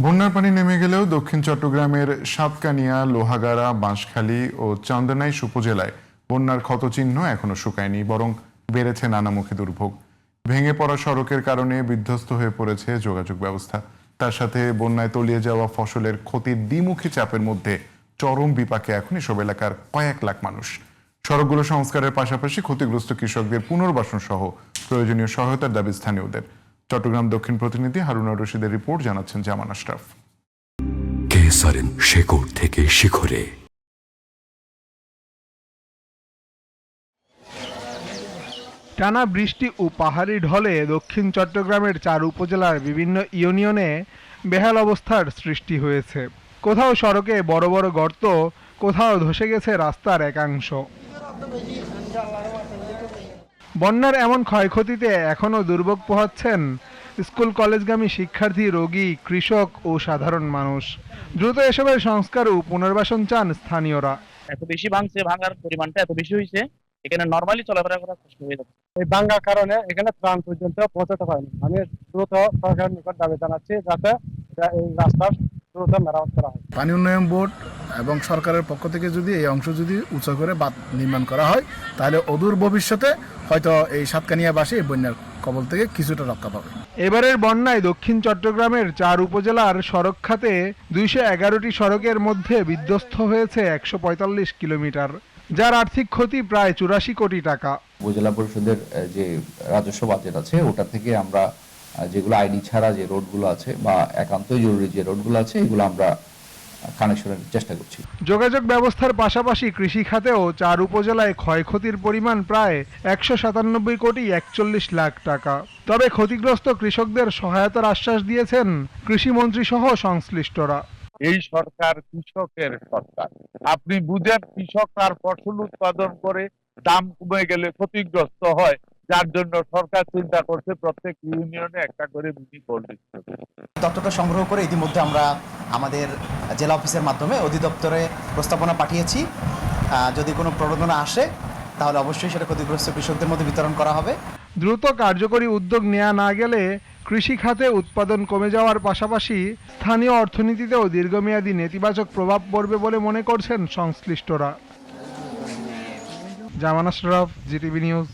বন্যার পানি নেমে গেলেও দক্ষিণ চট্টগ্রামের সাতকানিয়া, লোহাগাড়া, বাঁশখালী ও চান্দনাইশ উপজেলায় বন্যার ক্ষতচিহ্ন এখনো শুকায়নি, বরং বেড়েছে নানামুখী দুর্ভোগ। ভেঙে পড়া সড়কের কারণে বিধ্বস্ত হয়ে পড়েছে যোগাযোগ ব্যবস্থা। তার সাথে বন্যায় তলিয়ে যাওয়া ফসলের ক্ষতির দ্বিমুখী চাপের মধ্যে চরম বিপাকে এখন এসব এলাকার কয়েক লাখ মানুষ। সড়কগুলো সংস্কারের পাশাপাশি ক্ষতিগ্রস্ত কৃষকদের পুনর্বাসন সহ প্রয়োজনীয় সহায়তার দাবি স্থানীয়দের। চট্টগ্রাম দক্ষিণ প্রতিনিধি হারুনা রশিদের রিপোর্ট, জানাচ্ছেন জামান আশরাফ। কেসারেন শেকড় থেকে শিখরে। টানা বৃষ্টি ও পাহাড়ি ঢলে দক্ষিণ চট্টগ্রামের 4 উপজেলার বিভিন্ন ইউনিয়নে বেহাল অবস্থার সৃষ্টি হয়েছে। কোথাও সড়কে বড় বড় গর্ত, কোথাও ধসে গেছে রাস্তার একাংশ। বন্যার এমন ক্ষয়ক্ষতিতে এখনও দুর্ভোগ পোহাচ্ছেন স্কুল কলেজগামী শিক্ষার্থী, রোগী, কৃষক ও সাধারণ মানুষ। দ্রুত এসবের সংস্কার ও পুনর্বাসন চান স্থানীয়রা। এত বেশি ভাঙছে, ভাঙার পরিমাণটা এত বেশি হয়েছে, এখানে নরমালি চলাফেরা করা কষ্ট হয়ে যাচ্ছে। এই ভাঙার কারণে এখানে ত্রাণ পর্যন্ত পৌঁছাতে পারেনি। আমি দ্রুত সরকারের নিকট দাবি জানাচ্ছি যাতে এই রাস্তা দ্রুত মেরামত করা হয়। পানি উন্নয়ন বোর্ড এবং সরকারের পক্ষ থেকে যদি এই অংশ যদি উঁচু করে বাঁধ নির্মাণ করা হয়, তাহলে অদূর ভবিষ্যতে হয়তো এই সাতকানিয়াবাসী এই বন্যার কবল থেকে কিছুটা রক্ষা পাবে। এবারের বন্যায় দক্ষিণ চট্টগ্রামের 4 উপজেলার সড়ক খাতে 211টি সড়কের মধ্যে বিধ্বস্ত হয়েছে 145 কিলোমিটার, যার আর্থিক ক্ষতি প্রায় 84 কোটি টাকা। উপজেলা পরিষদের যে রাজস্ব বাজেট আছে ওটা থেকে আমরা যেগুলো আইডি ছাড়া যে রোডগুলো আছে বা একান্তই জরুরি যে রোডগুলো আছে এগুলো আমরা কানেকশনের চেষ্টা করছি। যোগাযোগ ব্যবস্থার পাশাপাশি কৃষি খাতেও 4 উপজেলায় ক্ষয়ক্ষতির পরিমাণ প্রায় 197 কোটি 41 লাখ টাকা। তবে ক্ষতিগ্রস্ত কৃষকদের সহায়তার আশ্বাস দিয়েছেন কৃষিমন্ত্রী সহ সংশ্লিষ্টরা। এই সরকার কৃষকের সরকার। আপনি বুঝেন, কৃষক তার ফসল উৎপাদন করে দাম কমে গেলে ক্ষতিগ্রস্ত হয়, যার জন্য সরকার চিন্তা করছে প্রত্যেক ইউনিয়নে একটা করে মিনি কোল্ড স্টোর। তথ্যটা সংগ্রহ করে ইতিমধ্যে আমরা আমাদের জেলা অফিসের মাধ্যমে অধিদপ্তরে প্রস্তাবনা পাঠিয়েছি। যদি কোনো প্রণোদনা আসে তাহলে অবশ্যই সেটা ক্ষতিগ্রস্ত কৃষকদের মধ্যে বিতরণ করা হবে। দ্রুত কার্যকরী উদ্যোগ নেওয়া না গেলে কৃষি খাতে উৎপাদন কমে যাওয়ার পাশাপাশি স্থানীয় অর্থনীতিতেও দীর্ঘমেয়াদী নেতিবাচক প্রভাব পড়বে বলে মনে করছেন সংশ্লিষ্টরা। জামান আশরাফ, জিটিভি নিউজ।